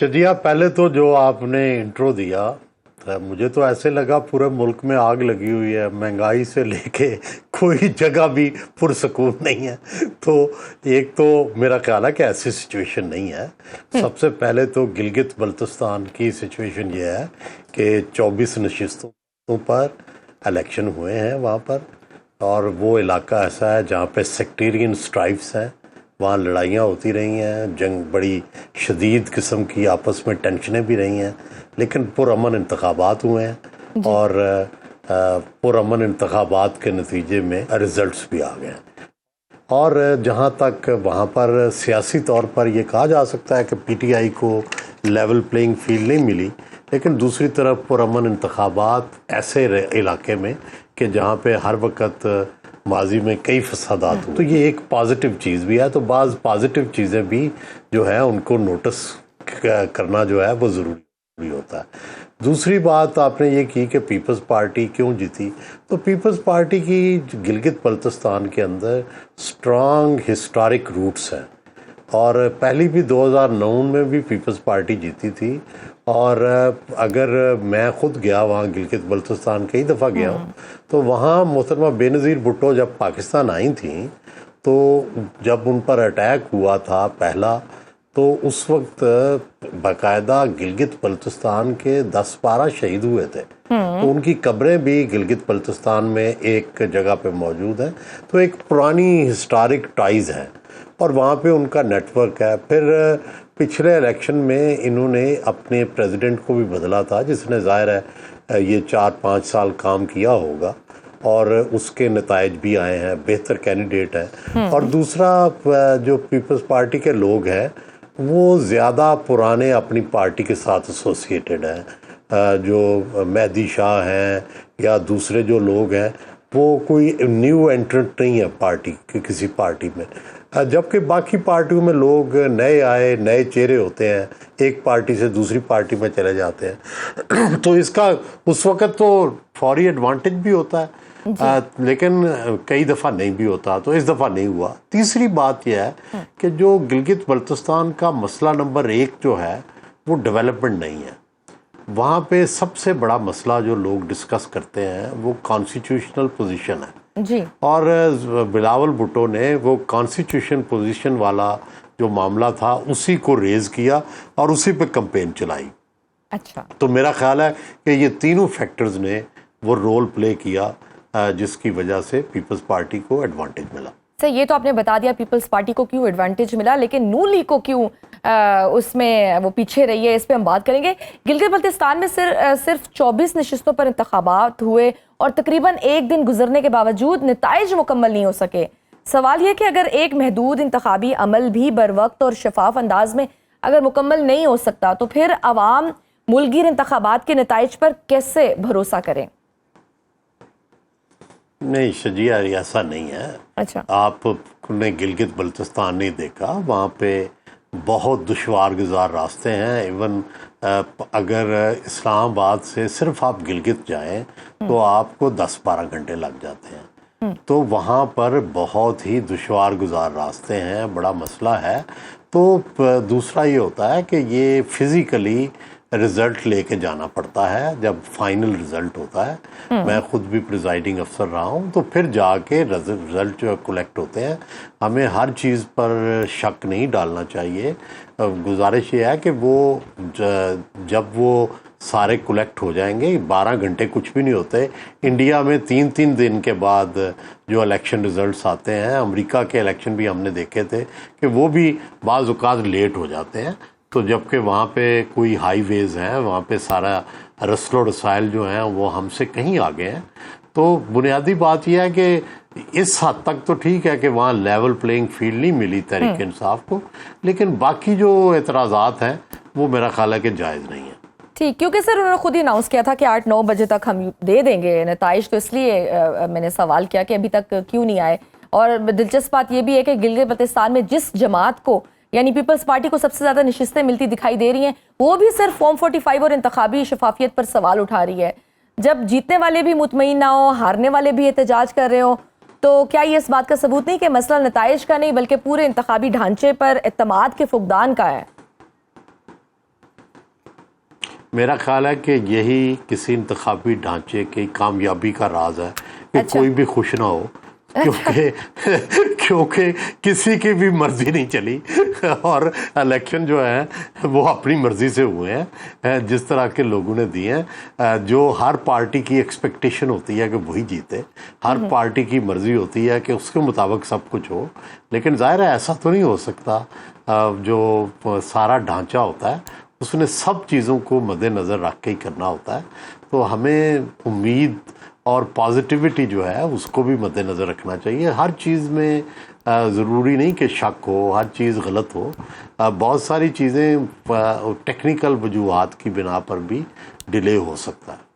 شجیہ پہلے تو جو آپ نے انٹرو دیا مجھے تو ایسے لگا پورے ملک میں آگ لگی ہوئی ہے، مہنگائی سے لے کے کوئی جگہ بھی پرسکون نہیں ہے. تو ایک تو میرا خیال ہے کہ ایسی سچویشن نہیں ہے. سب سے پہلے تو گلگت بلتستان کی سچویشن یہ ہے کہ 24 نشستوں پر الیکشن ہوئے ہیں وہاں پر، اور وہ علاقہ ایسا ہے جہاں پہ سیکٹیرین سٹرائفس ہیں، وہاں لڑائیاں ہوتی رہی ہیں، جنگ بڑی شدید قسم کی آپس میں ٹینشنیں بھی رہی ہیں، لیکن پرامن انتخابات ہوئے ہیں اور پرامن انتخابات کے نتیجے میں رزلٹس بھی آ گئے ہیں. اور جہاں تک وہاں پر سیاسی طور پر یہ کہا جا سکتا ہے کہ پی ٹی آئی کو لیول پلینگ فیلڈ نہیں ملی، لیکن دوسری طرف پرامن انتخابات ایسے علاقے میں کہ جہاں پہ ہر وقت ماضی میں کئی فسادات ہوئے، تو یہ ایک پازیٹیو چیز بھی ہے. تو بعض پازیٹیو چیزیں بھی جو ہیں ان کو نوٹس کرنا جو ہے وہ ضروری ہوتا ہے. دوسری بات آپ نے یہ کی کہ پیپلز پارٹی کیوں جیتی، تو پیپلز پارٹی کی گلگت بلتستان کے اندر اسٹرانگ ہسٹورک روٹس ہیں، اور پہلی بھی 2009 میں بھی پیپلز پارٹی جیتی تھی. اور اگر میں خود گیا وہاں گلگت بلتستان کئی دفعہ گیا ہوں، تو وہاں محترمہ بے نظیر بھٹو جب پاکستان آئی تھیں تو جب ان پر اٹیک ہوا تھا پہلا، تو اس وقت باقاعدہ گلگت بلتستان کے 10-12 شہید ہوئے تھے، تو ان کی قبریں بھی گلگت بلتستان میں ایک جگہ پہ موجود ہیں. تو ایک پرانی ہسٹورک ٹائز ہے اور وہاں پہ ان کا نیٹ ورک ہے. پھر پچھلے الیکشن میں انہوں نے اپنے پریزیڈنٹ کو بھی بدلا تھا، جس نے ظاہر ہے یہ 4-5 سال کام کیا ہوگا اور اس کے نتائج بھی آئے ہیں، بہتر کینڈیڈیٹ ہے. اور دوسرا جو پیپلز پارٹی کے لوگ ہیں وہ زیادہ پرانے اپنی پارٹی کے ساتھ ایسوسیٹڈ ہیں، جو مہدی شاہ ہیں یا دوسرے جو لوگ ہیں وہ کوئی نیو انٹرنٹ نہیں ہے پارٹی کی کسی پارٹی میں، جبکہ باقی پارٹیوں میں لوگ نئے آئے نئے چہرے ہوتے ہیں، ایک پارٹی سے دوسری پارٹی میں چلے جاتے ہیں. تو اس کا اس وقت تو فوری ایڈوانٹیج بھی ہوتا ہے، لیکن کئی دفعہ نہیں بھی ہوتا، تو اس دفعہ نہیں ہوا. تیسری بات یہ ہے کہ جو گلگت بلتستان کا مسئلہ نمبر 1 جو ہے وہ ڈیولپمنٹ نہیں ہے. وہاں پہ سب سے بڑا مسئلہ جو لوگ ڈسکس کرتے ہیں وہ کانسٹیٹیوشنل پوزیشن ہے جی، اور بلاول بھٹو نے وہ کانسٹیٹیوشن پوزیشن والا جو معاملہ تھا اسی کو ریز کیا اور اسی پہ کمپین چلائی. اچھا، تو میرا خیال ہے کہ یہ تینوں فیکٹرز نے وہ رول پلے کیا جس کی وجہ سے پیپلز پارٹی کو ایڈوانٹیج ملا. سر یہ تو آپ نے بتا دیا پیپلز پارٹی کو کیوں ایڈوانٹیج ملا، لیکن نون لیگ کو کیوں اس میں وہ پیچھے رہی ہے، اس پہ ہم بات کریں گے. گلگت بلتستان میں صرف 24 نشستوں پر انتخابات ہوئے اور تقریباً ایک دن گزرنے کے باوجود نتائج مکمل نہیں ہو سکے. سوال یہ کہ اگر ایک محدود انتخابی عمل بھی بر وقت اور شفاف انداز میں اگر مکمل نہیں ہو سکتا تو پھر عوام ملک گیر انتخابات کے نتائج پر کیسے بھروسہ کریں؟ نہیں شجیہ ایسا نہیں ہے. اچھا، آپ نے گلگت بلتستان نہیں دیکھا، وہاں پہ بہت دشوار گزار راستے ہیں. ایون اگر اسلام آباد سے صرف آپ گلگت جائیں تو آپ کو 10-12 گھنٹے لگ جاتے ہیں. تو وہاں پر بہت ہی دشوار گزار راستے ہیں، بڑا مسئلہ ہے. تو دوسرا یہ ہوتا ہے کہ یہ فزیکلی رزلٹ لے کے جانا پڑتا ہے جب فائنل رزلٹ ہوتا ہے. میں خود بھی پریزائڈنگ افسر رہا ہوں، تو پھر جا کے رزلٹ جو کلیکٹ ہوتے ہیں. ہمیں ہر چیز پر شک نہیں ڈالنا چاہیے. گزارش یہ ہے کہ وہ جب وہ سارے کلیکٹ ہو جائیں گے، 12 گھنٹے کچھ بھی نہیں ہوتے. انڈیا میں 3 دن کے بعد جو الیکشن رزلٹس آتے ہیں، امریکہ کے الیکشن بھی ہم نے دیکھے تھے کہ وہ بھی بعض اوقات لیٹ ہو جاتے ہیں. تو جبکہ وہاں پہ کوئی ہائی ویز ہیں، وہاں پہ سارا رسل و رسائل جو ہیں وہ ہم سے کہیں آگے ہیں. تو بنیادی بات یہ ہے کہ اس حد تک تو ٹھیک ہے کہ وہاں لیول پلینگ فیلڈ نہیں ملی تحریک انصاف کو، لیکن باقی جو اعتراضات ہیں وہ میرا خیال ہے کہ جائز نہیں ہے. ٹھیک، کیونکہ سر انہوں نے خود ہی اناؤنس کیا تھا کہ 8-9 بجے تک ہم دے دیں گے نتائج، تو اس لیے میں نے سوال کیا کہ ابھی تک کیوں نہیں آئے. اور دلچسپ بات یہ بھی ہے کہ گلگت بلتستان میں جس جماعت کو یعنی پیپلز پارٹی کو سب سے زیادہ نشستیں ملتی دکھائی دے رہی ہیں، وہ بھی صرف فارم 45 اور انتخابی شفافیت پر سوال اٹھا رہی ہے. جب جیتنے والے بھی مطمئن نہ ہو، ہارنے والے بھی احتجاج کر رہے ہو، تو کیا یہ اس بات کا ثبوت نہیں کہ مسئلہ نتائج کا نہیں بلکہ پورے انتخابی ڈھانچے پر اعتماد کے فقدان کا ہے؟ میرا خیال ہے کہ یہی کسی انتخابی ڈھانچے کی کامیابی کا راز ہے کہ کوئی بھی خوش نہ ہو، کیونکہ کسی کی بھی مرضی نہیں چلی، اور الیکشن جو ہے وہ اپنی مرضی سے ہوئے ہیں، جس طرح کے لوگوں نے دیے ہیں، جو ہر پارٹی کی ایکسپیکٹیشن ہوتی ہے کہ وہی جیتے، ہر پارٹی کی مرضی ہوتی ہے کہ اس کے مطابق سب کچھ ہو، لیکن ظاہر ہے ایسا تو نہیں ہو سکتا۔ جو سارا ڈھانچہ ہوتا ہے اس نے سب چیزوں کو مد نظر رکھ کے ہی کرنا ہوتا ہے، تو ہمیں امید اور پازیٹیوٹی جو ہے اس کو بھی مد نظر رکھنا چاہیے۔ ہر چیز میں ضروری نہیں کہ شک ہو، ہر چیز غلط ہو، بہت ساری چیزیں ٹیکنیکل وجوہات کی بنا پر بھی ڈیلے ہو سکتا ہے۔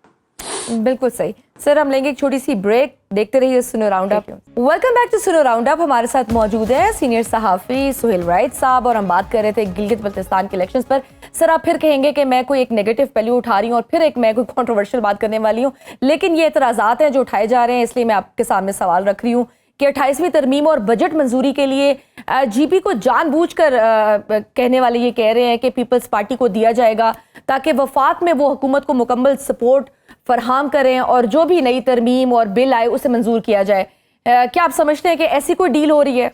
بالکل صحیح سر، ہم لیں گے ایک چھوٹی سی بریک، دیکھتے رہیے Snow Round Up. Welcome back to Snow Round Up. ہمارے ساتھ موجود ہیں سینئر صحافی سہیل رائٹ صاحب، اور ہم بات کر رہے تھے گلگت بلتستان کے الیکشنز پر۔ سر آپ پھر کہیں گے کہ میں کوئی ایک نیگیٹو پہلو اٹھا رہی ہوں اور پھر میں کوئی کنٹروورشل بات کرنے والی ہوں، لیکن یہ اعتراضات ہیں جو اٹھائے جا رہے ہیں، اس لیے میں آپ کے سامنے سوال رکھ رہی ہوں کہ 28ویں ترمیم اور بجٹ منظوری کے لیے جی پی کو جان بوجھ کر کہنے والے یہ کہہ رہے ہیں کہ پیپلز پارٹی کو دیا جائے گا تاکہ وفاق میں وہ حکومت کو مکمل سپورٹ فراہم کریں اور جو بھی نئی ترمیم اور بل آئے اسے منظور کیا جائے۔ کیا آپ سمجھتے ہیں کہ ایسی کوئی ڈیل ہو رہی ہے؟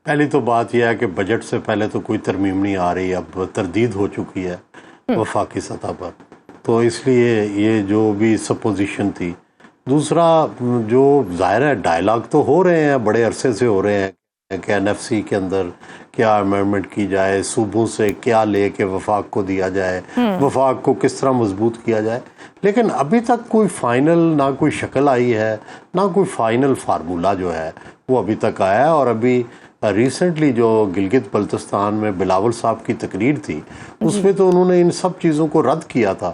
پہلی تو بات یہ ہے کہ بجٹ سے پہلے تو کوئی ترمیم نہیں آ رہی، اب تردید ہو چکی ہے وفاقی سطح پر، تو اس لیے یہ جو بھی سپوزیشن تھی۔ دوسرا جو ظاہر ہے ڈائلاگ تو ہو رہے ہیں، بڑے عرصے سے ہو رہے ہیں کہ این ایف سی کے اندر کیا امینڈمنٹ کی جائے، صوبوں سے کیا لے کے وفاق کو دیا جائے، وفاق کو کس طرح مضبوط کیا جائے، لیکن ابھی تک کوئی فائنل نہ کوئی شکل آئی ہے، نہ کوئی فائنل فارمولہ جو ہے وہ ابھی تک آیا ہے۔ اور ابھی ریسنٹلی جو گلگت بلتستان میں بلاول صاحب کی تقریر تھی اس میں تو انہوں نے ان سب چیزوں کو رد کیا تھا،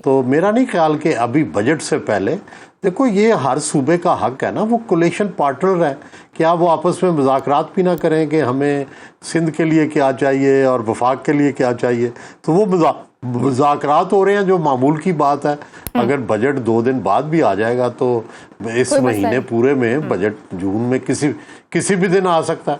تو میرا نہیں خیال کہ ابھی بجٹ سے پہلے، دیکھو یہ ہر صوبے کا حق ہے نا، وہ کولیشن پارٹنر ہے، کیا وہ آپس میں مذاکرات بھی نہ کریں کہ ہمیں سندھ کے لیے کیا چاہیے اور وفاق کے لیے کیا چاہیے، تو وہ مذاکرات ہو رہے ہیں جو معمول کی بات ہے۔ اگر بجٹ 2 دن بعد بھی آ جائے گا تو اس مہینے پورے میں بجٹ جون میں کسی بھی دن آ سکتا ہے،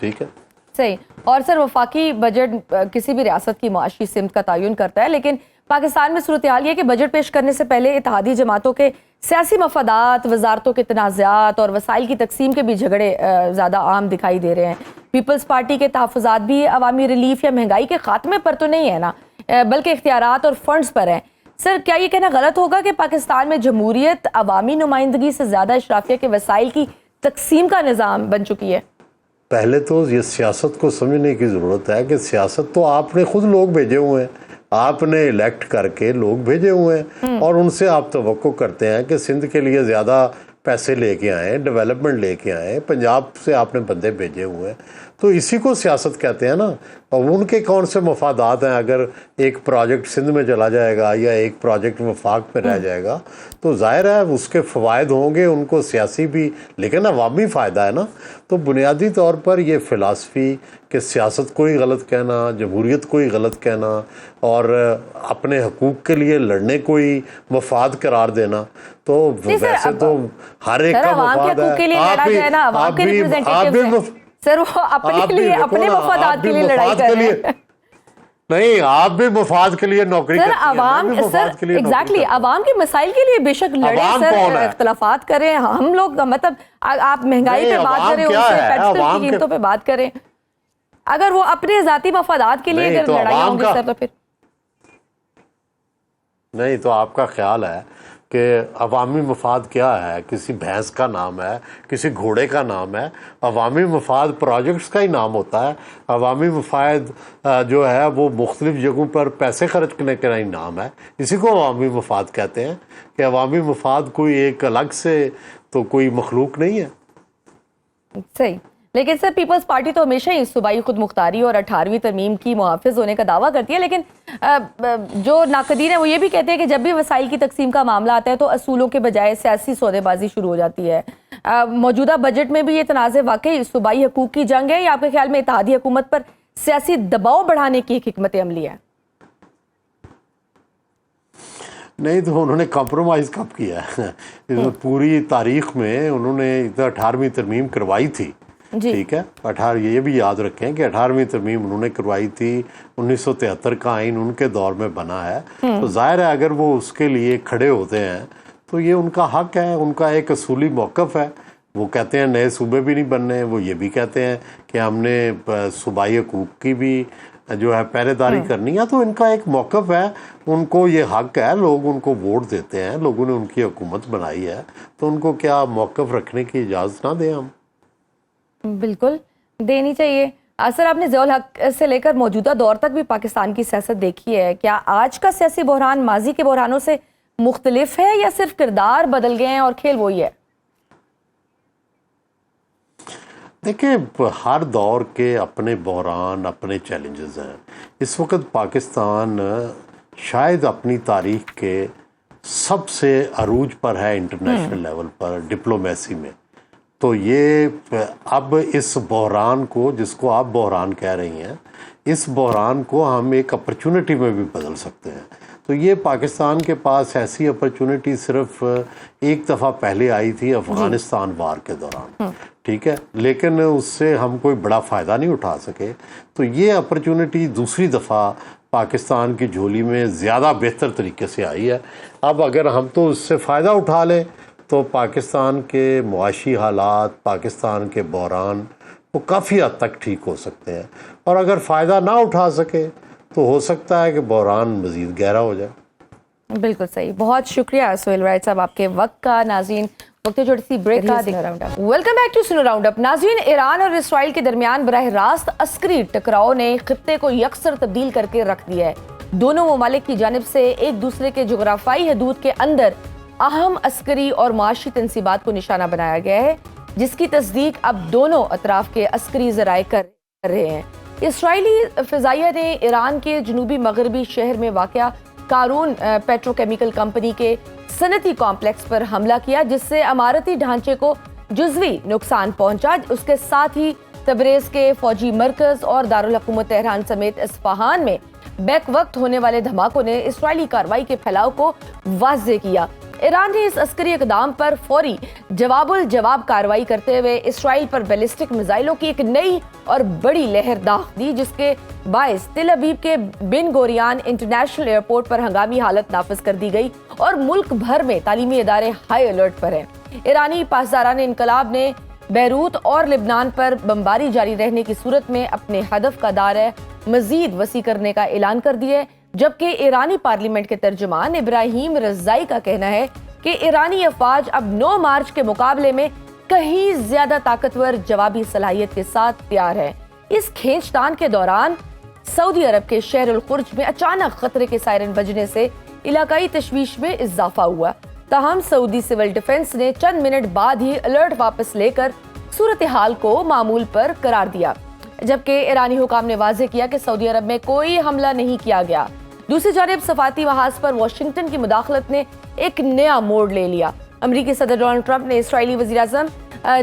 ٹھیک ہے صحیح۔ اور سر وفاقی بجٹ کسی بھی ریاست کی معاشی سمت کا تعین کرتا ہے، لیکن پاکستان میں صورتحال یہ کہ بجٹ پیش کرنے سے پہلے اتحادی جماعتوں کے سیاسی مفادات، وزارتوں کے تنازعات اور وسائل کی تقسیم کے بھی جھگڑے زیادہ عام دکھائی دے رہے ہیں۔ پیپلز پارٹی کے تحفظات بھی عوامی ریلیف یا مہنگائی کے خاتمے پر تو نہیں ہے نا، بلکہ اختیارات اور فنڈز پر ہیں۔ سر کیا یہ کہنا غلط ہوگا کہ پاکستان میں جمہوریت عوامی نمائندگی سے زیادہ اشرافیہ کے وسائل کی تقسیم کا نظام بن چکی ہے؟ پہلے تو یہ سیاست کو سمجھنے کی ضرورت ہے کہ سیاست تو آپ نے خود لوگ بھیجے ہوئے ہیں، آپ نے الیکٹ کر کے لوگ بھیجے ہوئے ہیں، اور ان سے آپ توقع کرتے ہیں کہ سندھ کے لیے زیادہ پیسے لے کے آئیں، ڈیولپمنٹ لے کے آئیں، پنجاب سے آپ نے بندے بھیجے ہوئے ہیں، تو اسی کو سیاست کہتے ہیں نا۔ اور ان کے کون سے مفادات ہیں؟ اگر ایک پروجیکٹ سندھ میں چلا جائے گا یا ایک پروجیکٹ وفاق میں رہ جائے گا تو ظاہر ہے اس کے فوائد ہوں گے، ان کو سیاسی بھی، لیکن عوامی فائدہ ہے نا۔ تو بنیادی طور پر یہ فلسفی کہ سیاست کو ہی غلط کہنا، جمہوریت کو ہی غلط کہنا اور اپنے حقوق کے لیے لڑنے کو ہی مفاد قرار دینا، تو ویسے تو ہر ایک کا مفاد ہے۔ سر وہ اپنے مفادات کے لیے لڑائی کر رہے ہیں، نہیں آپ بھی مفاد کے لیے نوکری کرتی ہیں، عوام ایگزیکٹلی عوام کے مسائل کے لیے بے شک لڑیں سر، اختلافات کریں، ہم لوگ مطلب آپ مہنگائی پہ بات کریں، ان سے پیٹرول کی قیمتوں پہ بات کریں، اگر وہ اپنے ذاتی مفادات کے لیے اگر لڑائی ہوں گی سر تو پھر نہیں، تو آپ کا خیال ہے کہ عوامی مفاد کیا ہے؟ کسی بھینس کا نام ہے، کسی گھوڑے کا نام ہے؟ عوامی مفاد پروجیکٹس کا ہی نام ہوتا ہے۔ عوامی مفاد جو ہے وہ مختلف جگہوں پر پیسے خرچ کرنے کا ہی نام ہے، اسی کو عوامی مفاد کہتے ہیں، کہ عوامی مفاد کوئی ایک الگ سے تو کوئی مخلوق نہیں ہے۔ صحیح، لیکن سر پیپلز پارٹی تو ہمیشہ ہی صوبائی خود مختاری اور 18ویں ترمیم کی محافظ ہونے کا دعویٰ کرتی ہے، لیکن جو ناقدین ہیں وہ یہ بھی کہتے ہیں کہ جب بھی وسائل کی تقسیم کا معاملہ آتا ہے تو اصولوں کے بجائے سیاسی سودے بازی شروع ہو جاتی ہے۔ موجودہ بجٹ میں بھی یہ تنازع واقعی صوبائی حقوق کی جنگ ہے یا آپ کے خیال میں اتحادی حکومت پر سیاسی دباؤ بڑھانے کی ایک حکمت عملی ہے؟ نہیں تو انہوں نے کمپرومائز کب کیا ہے؟ پوری تاریخ میں انہوں نے 18ویں ترمیم کروائی تھی ٹھیک ہے. 18 یہ بھی یاد رکھیں کہ 18ویں ترمیم انہوں نے کروائی تھی, 1973 کا آئین ان کے دور میں بنا ہے, تو ظاہر ہے اگر وہ اس کے لیے کھڑے ہوتے ہیں تو یہ ان کا حق ہے, ان کا ایک اصولی موقف ہے. وہ کہتے ہیں نئے صوبے بھی نہیں بننے, وہ یہ بھی کہتے ہیں کہ ہم نے صوبائی حقوق کی بھی جو ہے پہرے داری کرنی ہے, تو ان کا ایک موقف ہے, ان کو یہ حق ہے, لوگ ان کو ووٹ دیتے ہیں, لوگوں نے ان کی حکومت بنائی ہے, تو ان کو کیا موقف رکھنے کی اجازت نہ دیں ہم؟ بالکل دینی چاہیے. سر آپ نے ضیاء الحق سے لے کر موجودہ دور تک بھی پاکستان کی سیاست دیکھی ہے, کیا آج کا سیاسی بحران ماضی کے بحرانوں سے مختلف ہے یا صرف کردار بدل گئے ہیں اور کھیل وہی ہے؟ دیکھیں ہر دور کے اپنے بحران, اپنے چیلنجز ہیں. اس وقت پاکستان شاید اپنی تاریخ کے سب سے عروج پر ہے انٹرنیشنل لیول پر ڈپلومیسی میں. تو یہ اب اس بحران کو, جس کو آپ بحران کہہ رہی ہیں, اس بحران کو ہم ایک اپرچونٹی میں بھی بدل سکتے ہیں. تو یہ پاکستان کے پاس ایسی اپرچونٹی صرف ایک دفعہ پہلے آئی تھی افغانستان وار کے دوران, ٹھیک ہے, لیکن اس سے ہم کوئی بڑا فائدہ نہیں اٹھا سکے. تو یہ اپرچونٹی دوسری دفعہ پاکستان کی جھولی میں زیادہ بہتر طریقے سے آئی ہے. اب اگر ہم تو اس سے فائدہ اٹھا لیں تو پاکستان کے معاشی حالات, پاکستان کے بحران وہ کافی حد تک ٹھیک ہو سکتے ہیں, اور اگر فائدہ نہ اٹھا سکے تو ہو سکتا ہے کہ بحران مزید گہرا ہو جائے. بالکل صحیح. بہت شکریہ سہیل رائٹ صاحب آپ کے وقت کا. ناظرین وقت چھوٹی سی بریک کا. Welcome back to Snow Round اپ. ناظرین ایران اور اسرائیل کے درمیان براہ راست عسکری ٹکراؤ نے خطے کو یکسر تبدیل کر کے رکھ دیا ہے. دونوں ممالک کی جانب سے ایک دوسرے کے جغرافیائی حدود کے اندر اہم عسکری اور معاشی تنصیبات کو نشانہ بنایا گیا ہے, جس کی تصدیق اب دونوں اطراف کے عسکری ذرائع کر رہے ہیں. اسرائیلی فضائیہ نے ایران کے جنوبی مغربی شہر میں واقع کارون پیٹرو کیمیکل کمپنی کے صنعتی کمپلیکس پر حملہ کیا, جس سے عمارتی ڈھانچے کو جزوی نقصان پہنچا. اس کے ساتھ ہی تبریز کے فوجی مرکز اور دارالحکومت تہران سمیت اصفہان میں بیک وقت ہونے والے دھماکوں نے اسرائیلی کارروائی کے پھیلاؤ کو واضح کیا. ایران نے اس عسکری اقدام پر فوری جواب الجواب کارروائی کرتے ہوئے اسرائیل پر بیلسٹک میزائلوں کی ایک نئی اور بڑی لہر داغ دی, جس کے باعث تل ابیب کے بن گوریان انٹرنیشنل ایئرپورٹ پر ہنگامی حالت نافذ کر دی گئی اور ملک بھر میں تعلیمی ادارے ہائی الرٹ پر ہیں. ایرانی پاسداران انقلاب نے بیروت اور لبنان پر بمباری جاری رہنے کی صورت میں اپنے ہدف کا دائرہ مزید وسیع کرنے کا اعلان کر دیا ہے, جبکہ ایرانی پارلیمنٹ کے ترجمان ابراہیم رضائی کا کہنا ہے کہ ایرانی افواج اب 9 مارچ کے مقابلے میں کہیں زیادہ طاقتور جوابی صلاحیت کے ساتھ تیار ہے. اس کھینچتان کے دوران سعودی عرب کے شہر الخرج میں اچانک خطرے کے سائرن بجنے سے علاقائی تشویش میں اضافہ ہوا. تاہم سعودی سول ڈیفنس نے چند منٹ بعد ہی الرٹ واپس لے کر صورتحال کو معمول پر قرار دیا, جبکہ ایرانی حکام نے واضح کیا کہ سعودی عرب میں کوئی حملہ نہیں کیا گیا. دوسری جانب سفارتی محاذ پر واشنگٹن کی مداخلت نے ایک نیا موڑ لے لیا. امریکی صدر ڈونلڈ ٹرمپ نے اسرائیلی وزیر اعظم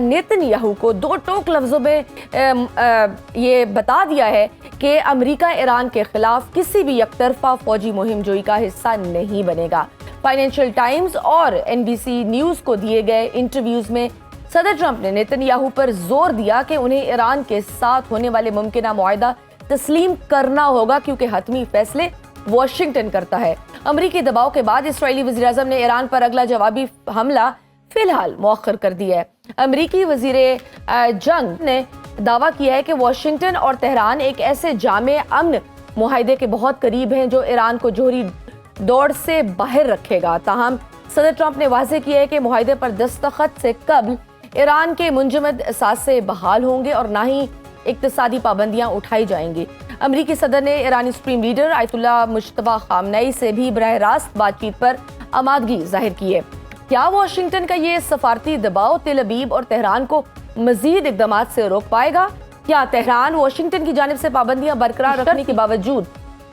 نیتن یاہو کو 2 ٹوک لفظوں میں یہ بتا دیا ہے کہ امریکہ ایران کے خلاف کسی بھی یک طرفہ فوجی مہم جوئی کا حصہ نہیں بنے گا. فائنینشیل ٹائمز اور NBC نیوز کو دیے گئے انٹرویوز میں صدر ٹرمپ نے نیتن یاہو پر زور دیا کہ انہیں ایران کے ساتھ ہونے والے ممکنہ معاہدہ تسلیم کرنا ہوگا, کیونکہ حتمی فیصلے واشنگٹن کرتا ہے. امریکی دباؤ کے بعد اسرائیلی وزیر اعظم نے ایران پر اگلا جوابی حملہ فی الحال مؤخر کر دیا ہے. امریکی وزیر جنگ نے دعویٰ کیا ہے کہ واشنگٹن اور تہران ایک ایسے جامع امن معاہدے کے بہت قریب ہیں جو ایران کو جوہری دوڑ سے باہر رکھے گا. تاہم صدر ٹرمپ نے واضح کیا ہے کہ معاہدے پر دستخط سے قبل ایران کے منجمد اثاثے بحال ہوں گے اور نہ ہی اقتصادی پابندیاں اٹھائی جائیں گی. امریکی صدر نے ایرانی سپریم لیڈر آیت اللہ مجتبی خامنئی سے بھی براہ راست بات چیت پر آمادگی ظاہر کی ہے. کیا واشنگٹن کا یہ سفارتی دباؤ تل ابیب اور تہران کو مزید اقدامات سے روک پائے گا؟ کیا تہران واشنگٹن کی جانب سے پابندیاں برقرار رکھنے کے باوجود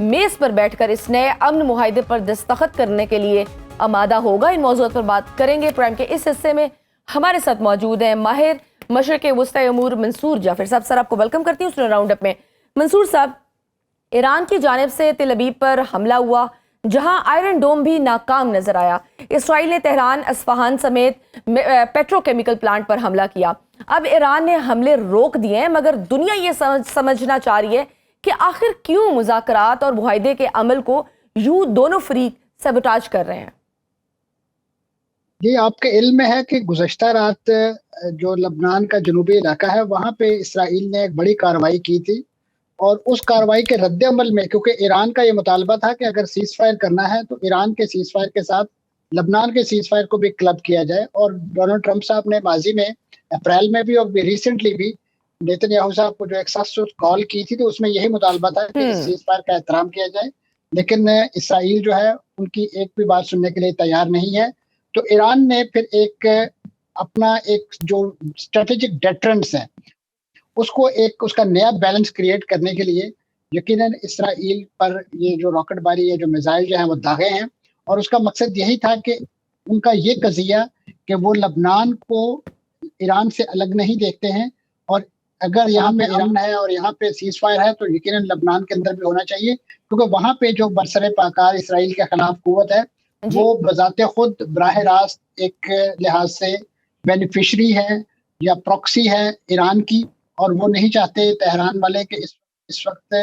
میز پر بیٹھ کر اس نئے امن معاہدے پر دستخط کرنے کے لیے آمادہ ہوگا؟ ان موضوعات پر بات کریں گے. پرائم کے اس حصے میں ہمارے ساتھ موجود ہیں ماہر مشرق وسطی امور منصور جعفر صاحب. سر آپ کو ویلکم کرتی ہوں راؤنڈ اپ میں. منصور صاحب, ایران کی جانب سے تل ابیب پر حملہ ہوا جہاں آئرن ڈوم بھی ناکام نظر آیا. اسرائیل نے تہران اصفہان سمیت پیٹرو کیمیکل پلانٹ پر حملہ کیا. اب ایران نے حملے روک دیے ہیں، مگر دنیا یہ سمجھنا چاہ رہی ہے کہ آخر کیوں مذاکرات اور معاہدے کے عمل کو یوں دونوں فریق سیبوٹاج کر رہے ہیں؟ یہ آپ کے علم میں ہے کہ گزشتہ رات جو لبنان کا جنوبی علاقہ ہے وہاں پہ اسرائیل نے ایک بڑی کارروائی کی تھی، اور اس کارروائی کے رد عمل میں کیونکہ ایران کا یہ مطالبہ تھا کہ اگر سیز فائر کرنا ہے تو ایران کے سیز فائر کے ساتھ لبنان کے سیز فائر کو بھی کلب کیا جائے، اور ڈونلڈ ٹرمپ صاحب نے ماضی میں اپریل میں بھی اور ریسنٹلی بھی نیتن یاہو صاحب کو جو ایک سخت کال کی تھی تو اس میں یہی مطالبہ تھا کہ سیز فائر کا احترام کیا جائے، لیکن اسرائیل جو ہے ان کی ایک بھی بات سننے کے لیے تیار نہیں ہے۔ تو ایران نے پھر ایک اپنا ایک جو اسٹریٹجک ڈیٹرنس ہے اس کو ایک اس کا نیا بیلنس کریٹ کرنے کے لیے یقیناً اسرائیل پر یہ جو راکٹ باری ہے، جو میزائل جو ہیں وہ داغے ہیں، اور اس کا مقصد یہی تھا کہ ان کا یہ قضیہ کہ وہ لبنان کو ایران سے الگ نہیں دیکھتے ہیں، اور اگر یہاں پہ امن ہے اور یہاں پہ سیز فائر ہے تو یقیناً لبنان کے اندر بھی ہونا چاہیے، کیونکہ وہاں پہ جو برسر پاکار اسرائیل کے خلاف قوت ہے وہ بذات خود براہ راست ایک لحاظ سے بینیفیشری ہے یا پروکسی ہے ایران کی، اور وہ نہیں چاہتے تہران والے کہ اس وقت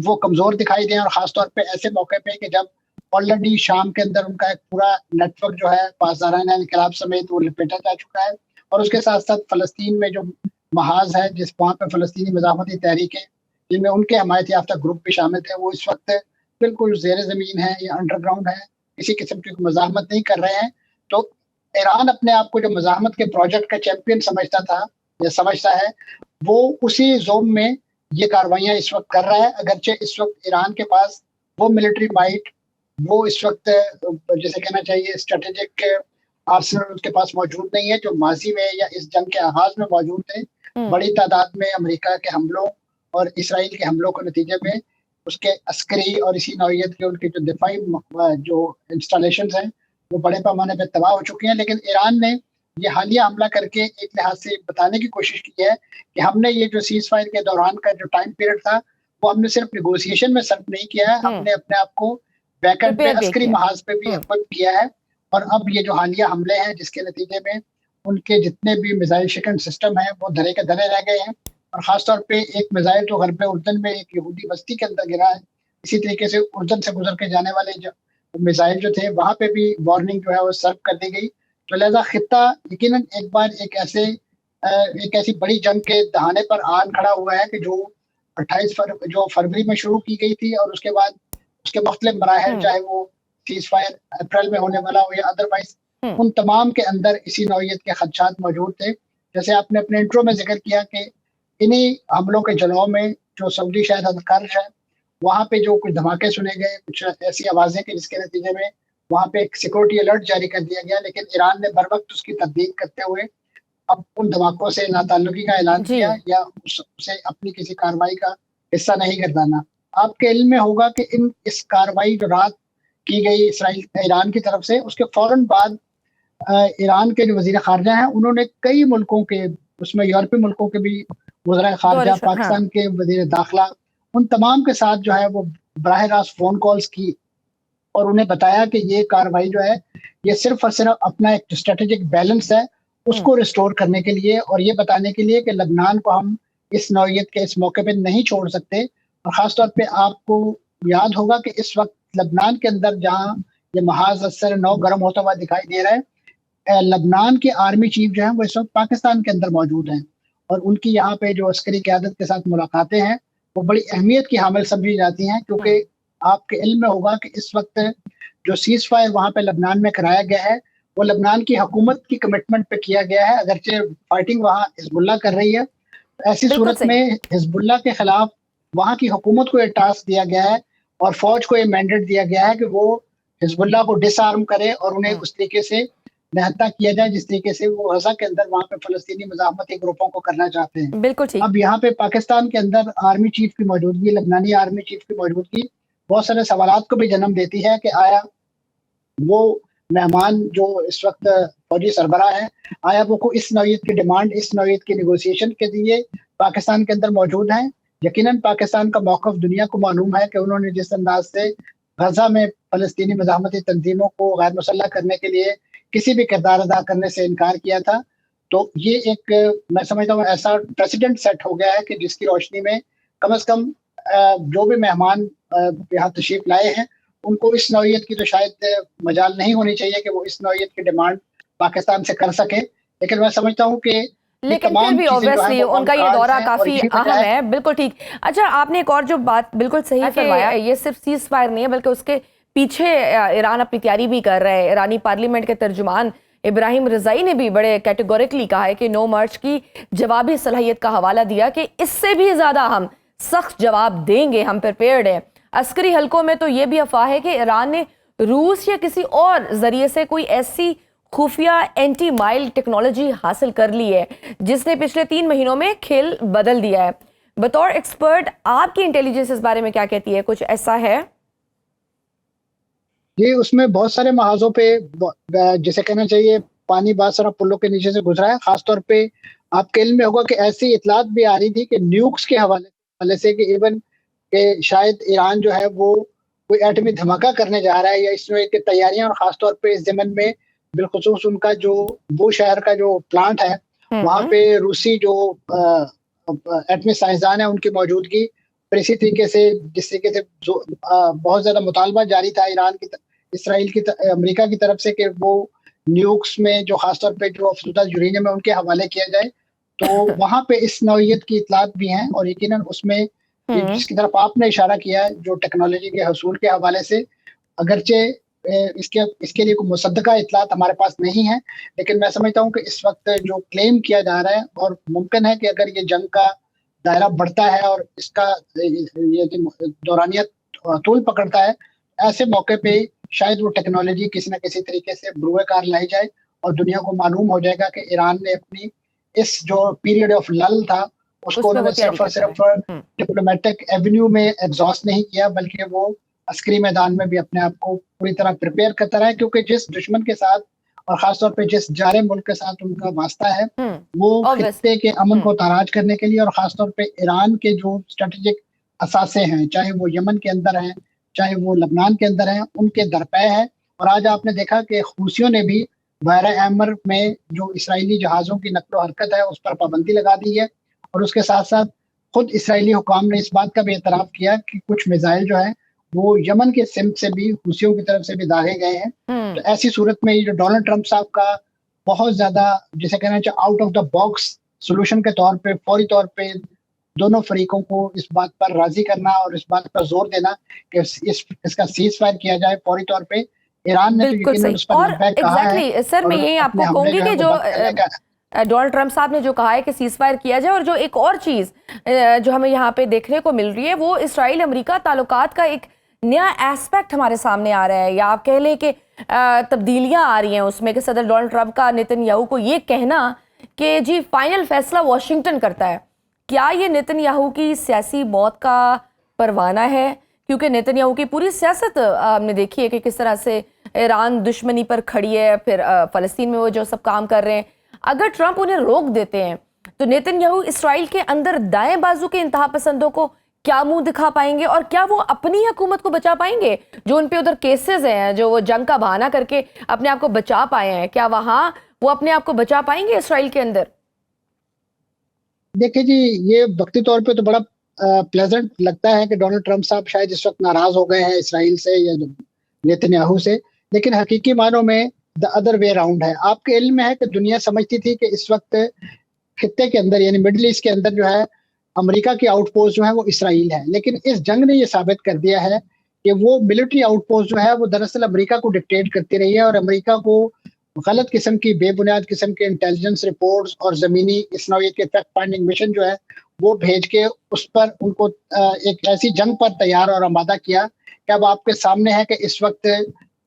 وہ کمزور دکھائی دیں، اور خاص طور پہ ایسے موقع پہ کہ جب آلریڈی شام کے اندر ان کا ایک پورا نیٹ ورک جو ہے پاسدارانہ انقلاب سمیت وہ لپیٹا جا چکا ہے، اور اس کے ساتھ ساتھ فلسطین میں جو محاذ ہے جس وہاں پہ فلسطینی مزاحمتی تحریکیں جن میں ان کے حمایت یافتہ گروپ بھی شامل تھے وہ اس وقت بالکل زیر زمین ہے یا انڈر گراؤنڈ ہے، کسی قسم کی مزاحمت نہیں کر رہے ہیں۔ تو ایران اپنے آپ کو جو مزاحمت کے پروجیکٹ کا چیمپئن سمجھتا تھا یا سمجھتا ہے، وہ اسی زوم میں یہ کاروائیاں اس وقت کر رہا ہے، اگرچہ اس وقت ایران کے پاس وہ ملٹری مائٹ، وہ اس وقت جیسے کہنا چاہیے اسٹریٹجک آرسنل اس کے پاس موجود نہیں ہے جو ماضی میں یا اس جنگ کے آغاز میں موجود تھے۔ بڑی تعداد میں امریکہ کے حملوں اور اسرائیل کے حملوں کے نتیجے میں اس کے عسکری اور اسی نوعیت کے ان کے جو دفاعی جو انسٹالیشنز ہیں وہ بڑے پیمانے پہ تباہ ہو چکی ہیں، لیکن ایران نے یہ حالیہ حملہ کر کے ایک لحاظ سے بتانے کی کوشش کی ہے کہ ہم نے یہ جو سیز فائر کے دوران کا جو ٹائم پیریڈ تھا وہ ہم نے صرف نیگوسیشن میں صرف نہیں کیا ہے، ہم نے اپنے آپ کو بیک اینڈ پہ عسکری محاذ پہ بھی اپڈ کیا ہے، اور اب یہ جو حالیہ حملے ہیں جس کے نتیجے میں ان کے جتنے بھی میزائل شکن سسٹم ہیں وہ دھرے کے دھرے رہ گئے ہیں، اور خاص طور پہ ایک میزائل جو غرب اردن میں ایک یہودی بستی کے اندر گرا ہے، اسی طریقے سے اردن سے گزر کے جانے والے جو میزائل جو تھے وہاں پہ بھی وارننگ جو ہے وہ سرو کر دی گئی۔ تو لہذا خطہ یقیناً ایک بار ایک ایسی بڑی جنگ کے دہانے پر آن کھڑا ہوا ہے کہ جو 28 فروری میں شروع کی گئی تھی، اور اس کے بعد اس کے مختلف مراحل چاہے وہ سیز فائر اپریل میں ہونے والا ہو یا ادروائز، ان تمام کے اندر اسی نوعیت کے خدشات موجود تھے۔ جیسے آپ نے اپنے انٹرو میں ذکر کیا کہ انہی حملوں کے جلووں میں جو سعودی شہر القرش ہے وہاں پہ جو کچھ دھماکے سنے گئے، کچھ ایسی آوازیں کہ جس کے نتیجے میں وہاں پہ ایک سیکورٹی الرٹ جاری کر دیا گیا، لیکن ایران نے بر وقت اس کی تصدیق کرتے ہوئے اب ان دھماکوں سے لا تعلقی کا اعلان کیا یا اسے اپنی کسی کارروائی کا حصہ نہیں گردانا۔ آپ کے علم میں ہوگا کہ اس کارروائی جو رات کی گئی ایران کی طرف سے، اس کے فوراً بعد ایران کے جو وزیر خارجہ ہیں انہوں نے کئی ملکوں کے، اس میں یورپی ملکوں کے بھی وزراء خارجہ، پاکستان کے وزیر داخلہ، ان تمام کے ساتھ جو ہے وہ براہ راست فون کالز کی، اور انہیں بتایا کہ یہ کارروائی جو ہے یہ صرف اور صرف اپنا ایک اسٹریٹجک بیلنس ہے اس کو ریسٹور کرنے کے لیے، اور یہ بتانے کے لیے کہ لبنان کو ہم اس نوعیت کے اس موقع پہ نہیں چھوڑ سکتے۔ اور خاص طور پہ آپ کو یاد ہوگا کہ اس وقت لبنان کے اندر جہاں یہ محاذ اثر نو گرم ہوتا ہوا دکھائی دے رہا ہے، لبنان کے آرمی چیف جو ہیں وہ اس وقت پاکستان کے اندر موجود ہیں، اور ان کی یہاں پہ جو عسکری قیادت کے ساتھ ملاقاتیں ہیں وہ بڑی اہمیت کی حامل سمجھی جاتی ہیں، کیونکہ آپ کے علم میں ہوگا کہ اس وقت جو سیز فائر وہاں پہ لبنان میں کرایا گیا ہے وہ لبنان کی حکومت کی کمٹمنٹ پہ کیا گیا ہے، اگرچہ فائٹنگ وہاں حزب اللہ کر رہی ہے۔ ایسی صورت میں حزب اللہ کے خلاف وہاں کی حکومت کو یہ ٹاسک دیا گیا ہے اور فوج کو یہ مینڈیٹ دیا گیا ہے کہ وہ حزب اللہ کو ڈس آرم کرے اور انہیں اس طریقے سے نہتا کیا جائے جس طریقے سے وہ غزہ کے اندر وہاں پہ فلسطینی مزاحمتی گروپوں کو کرنا چاہتے ہیں۔ بالکل ٹھیک۔ اب یہاں پہ پاکستان کے اندر آرمی چیف کی موجودگی، لبنانی آرمی چیف کی موجودگی بہت سارے سوالات کو بھی جنم دیتی ہے کہ آیا وہ مہمان جو اس وقت فوجی سربراہ ہیں، آیا وہ کو اس نوعیت کی ڈیمانڈ، اس نوعیت کی نیگوسیشن کے لیے پاکستان کے اندر موجود ہیں؟ یقیناً پاکستان کا موقف دنیا کو معلوم ہے کہ انہوں نے جس انداز سے غزہ میں فلسطینی مزاحمتی تنظیموں کو غیر مسلح کرنے کے لیے کسی بھی کردار ادا کرنے سے انکار کیا تھا، تو یہ ایک میں سمجھتا ہوں ایسا پریسیڈنٹ سیٹ ہو گیا ہے کہ جس کی روشنی میں کم از کم جو بھی مہمان یہاں تشریف لائے ہیں ان کو اس نوعیت کی تو شاید مجال نہیں ہونی چاہیے کہ وہ اس نوعیت کی ڈیمانڈ پاکستان سے کر سکے، لیکن میں سمجھتا ہوں کہ لیکن پھر بھی اوبویسلی ان کا یہ دورہ کافی اہم ہے. بالکل ٹھیک. اچھا آپ نے ایک اور جو بات بالکل صحیح فرمایا، یہ صرف سیز فائر نہیں ہے بلکہ اس کے پیچھے ایران اپنی تیاری بھی کر رہا ہے. ایرانی پارلیمنٹ کے ترجمان ابراہیم رضائی نے بھی بڑے کیٹیگوریکلی کہا ہے کہ 9 مارچ کی جوابی صلاحیت کا حوالہ دیا کہ اس سے بھی زیادہ ہم سخت جواب دیں گے، ہم پریپیئرڈ ہیں. عسکری حلقوں میں تو یہ بھی افواہ ہے کہ ایران نے روس یا کسی اور ذریعے سے کوئی ایسی خفیہ اینٹی مائل ٹیکنالوجی حاصل کر لی ہے جس نے پچھلے 3 مہینوں میں کھیل بدل دیا ہے. بطور ایکسپرٹ آپ کی انٹیلیجنس اس بارے میں کیا کہتی ہے؟ کچھ ایسا ہے؟ جی اس میں بہت سارے محاذوں پہ جسے کہنا چاہیے پانی بہت سارا پلوں کے نیچے سے گزرا ہے. خاص طور پہ آپ کے علم میں ہوگا کہ ایسی اطلاعات بھی آ رہی تھی کہ نیوکس کے حوالے سے کہ ایون کہ شاید ایران جو ہے وہ کوئی ایٹمی دھماکہ کرنے جا رہا ہے یا اس میں تیاریاں، اور خاص طور پہ اس ضمن میں بالخصوص ان کا جو وہ شہر کا جو پلانٹ ہے وہاں پہ روسی جو ایٹمی سائنسدان ہیں ان کی موجودگی پھر اسی طریقے سے جس طریقے سے بہت زیادہ مطالبہ جاری تھا ایران کی اسرائیل کی امریکہ کی طرف سے کہ وہ نیوکس میں جو خاص طور پہ جو افزودہ یورینیم ہے ان کے حوالے کیا جائے، تو وہاں پہ اس نوعیت کی اطلاعات بھی ہیں. اور یقیناً اس میں جس کی طرف آپ نے اشارہ کیا ہے جو ٹیکنالوجی کے حصول کے حوالے سے، اگرچہ اس کے لیے کوئی مصدقہ اطلاعات ہمارے پاس نہیں ہے، لیکن میں سمجھتا ہوں کہ اس وقت جو کلیم کیا جا رہا ہے، اور ممکن ہے کہ اگر یہ جنگ کا دائرہ بڑھتا ہے اور اس کا یہ دورانیت طول پکڑتا ہے، ایسے موقع پہ شاید وہ ٹیکنالوجی کسی نہ کسی طریقے سے بروئے کار لائی جائے اور دنیا کو معلوم ہو جائے گا کہ ایران نے اپنی اس جو پیریڈ آف لل تھا اس کو انہوں نے صرف اور صرف ڈپلومیٹک ایونیو میں ایگزاسٹ نہیں کیا، بلکہ وہ عسکری میدان میں بھی اپنے آپ کو پوری طرح پریپیئر کرتا رہا ہے. کیونکہ جس دشمن کے ساتھ اور خاص طور پہ جس جارے ملک کے ساتھ ان کا واسطہ ہے وہ خطے کے امن کو تاراج کرنے کے لیے، اور خاص طور پہ ایران کے جو اسٹریٹجک اثاثے ہیں، چاہے وہ یمن کے اندر ہیں چاہے وہ لبنان کے اندر ہیں، ان کے درپے ہے. اور آج آپ نے دیکھا کہ حوثیوں نے بھی بحیرہ احمر میں جو اسرائیلی جہازوں کی نقل و حرکت ہے اس پر پابندی لگا دی ہے، اور اس کے ساتھ ساتھ خود اسرائیلی حکام نے اس بات کا بھی اعتراف کیا کہ کچھ میزائل جو ہیں وہ یمن کے سمت سے بھی حوثیوں کی طرف سے بھی داغے گئے ہیں. تو ایسی صورت میں یہ جو ڈونلڈ ٹرمپ صاحب کا بہت زیادہ جسے کہنا چاہیے out of the box solution کے طور پہ فوری طور پہ دونوں فریقوں کو اس بات پر راضی کرنا اور اس بات پر زور دینا کہ اس کا سیز فائر کیا جائے فوری طور پہ، ایران نے اور ایگزیکٹلی سر میں یہی آپ کو کہوں گی کہ جو ڈونلڈ ٹرمپ صاحب نے جو کہا ہے کہ سیز فائر کیا جائے، اور جو ایک اور چیز جو ہمیں یہاں پہ دیکھنے کو مل رہی ہے وہ اسرائیل امریکہ تعلقات کا ایک نیا ایسپیکٹ ہمارے سامنے آ رہا ہے، یا آپ کہہ لیں کہ تبدیلیاں آ رہی ہیں اس میں کہ صدر ڈونلڈ ٹرمپ کا نتن یاہو کو یہ کہنا کہ جی فائنل فیصلہ واشنگٹن کرتا ہے. کیا یہ نتن یاہو کی سیاسی موت کا پروانہ ہے؟ کیونکہ نتن یاہو کی پوری سیاست ہم نے دیکھی ہے کہ کس طرح سے ایران دشمنی پر کھڑی ہے، پھر فلسطین میں وہ جو سب کام کر رہے ہیں. اگر ٹرمپ انہیں روک دیتے ہیں تو نتن یاہو اسرائیل کے اندر دائیں بازو کے انتہا پسندوں کو کیا منہ دکھا پائیں گے، اور کیا وہ اپنی حکومت کو بچا پائیں گے؟ جو ان پہ ادھر کیسز ہیں جو وہ جنگ کا بہانہ کر کے اپنے آپ کو بچا پائے ہیں، کیا وہاں وہ اپنے آپ کو بچا پائیں گے اسرائیل کے اندر؟ دیکھیں جی یہ وقتی طور پہ تو بڑا پلیزنٹ لگتا ہے کہ ڈونلڈ ٹرمپ صاحب شاید اس وقت ناراض ہو گئے ہیں اسرائیل سے یا نتن یاہو سے، لیکن حقیقی معنوں میں دا ادر وے راؤنڈ ہے. آپ کے علم میں ہے کہ دنیا سمجھتی تھی کہ اس وقت خطے کے اندر یعنی مڈل ایسٹ کے اندر جو ہے امریکہ کی آؤٹ پوسٹ جو ہے وہ اسرائیل ہے، لیکن اس جنگ نے یہ ثابت کر دیا ہے کہ وہ ملٹری آؤٹ پوسٹ جو ہے وہ دراصل امریکہ کو ڈکٹیٹ کرتی رہی ہے، اور امریکہ کو غلط قسم کی بے بنیاد قسم کے انٹیلیجنس رپورٹس اور زمینی اس نوعیت کے فیکٹ فائنڈنگ مشن جو ہے وہ بھیج کے اس پر ان کو ایک ایسی جنگ پر تیار اور آمادہ کیا کہ اب آپ کے سامنے ہے کہ اس وقت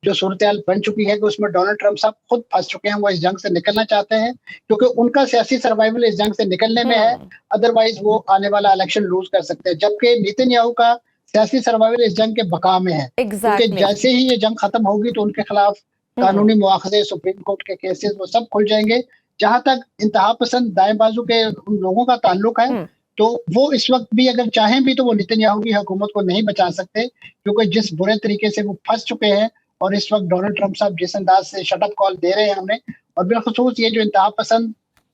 جو صورتحال بن چکی ہے کہ اس میں ڈونلڈ ٹرمپ صاحب خود پھنس چکے ہیں. وہ اس جنگ سے نکلنا چاہتے ہیں کیونکہ ان کا سیاسی سروائیول اس جنگ سے نکلنے میں ہے، ادروائز وہ آنے والا الیکشن لوز کر سکتے ہیں، جبکہ نتن یاہو کا سیاسی سروائیول اس جنگ کے بقا میں ہے. کیونکہ جیسے ہی یہ جنگ ختم ہوگی تو ان کے خلاف قانونی مواخذے، سپریم کورٹ کے کیسز وہ سب کھل جائیں گے. جہاں تک انتہا پسند دائیں بازو کے ان لوگوں کا تعلق ہے تو وہ اس وقت بھی اگر چاہیں بھی تو وہ نتن یاہو کی حکومت کو نہیں بچا سکتے، کیونکہ جس برے طریقے سے وہ پھنس چکے ہیں. اور اس وقت ڈونلڈ ٹرمپ صاحب جس انداز سے شٹ اپ کال دے رہے ہیں ہمیں، اور بالخصوص یہ جو انتہا پسند